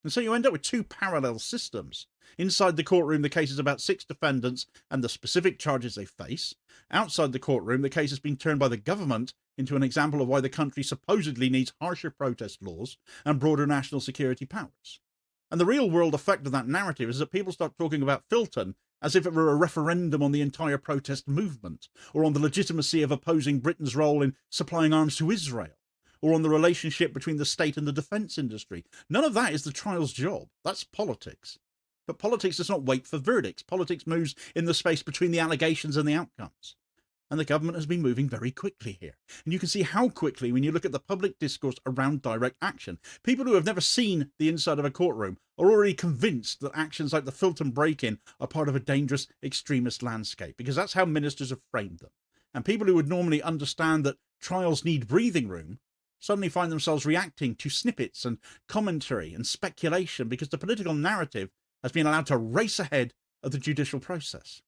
And so you end up with two parallel systems. Inside the courtroom, the case is about 6 defendants and the specific charges they face. Outside the courtroom, the case has been turned by the government into an example of why the country supposedly needs harsher protest laws and broader national security powers. And the real world effect of that narrative is that people start talking about Filton as if it were a referendum on the entire protest movement, or on the legitimacy of opposing Britain's role in supplying arms to Israel, or on the relationship between the state and the defence industry. None of that is the trial's job. That's politics. But politics does not wait for verdicts. Politics moves in the space between the allegations and the outcomes. And the government has been moving very quickly here. And you can see how quickly when you look at the public discourse around direct action. People who have never seen the inside of a courtroom are already convinced that actions like the Filton break-in are part of a dangerous extremist landscape, because that's how ministers have framed them. And people who would normally understand that trials need breathing room suddenly find themselves reacting to snippets and commentary and speculation because the political narrative has been allowed to race ahead of the judicial process.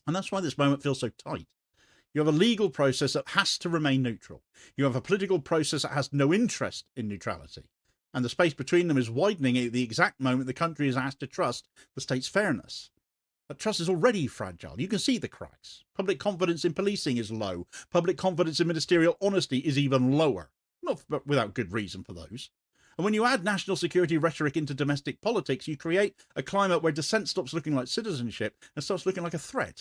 And that's why this moment feels so tight. You have a legal process that has to remain neutral. You have a political process that has no interest in neutrality. And the space between them is widening at the exact moment the country is asked to trust the state's fairness. That trust is already fragile. You can see the cracks. Public confidence in policing is low. Public confidence in ministerial honesty is even lower. Not without good reason for those. And when you add national security rhetoric into domestic politics, you create a climate where dissent stops looking like citizenship and starts looking like a threat.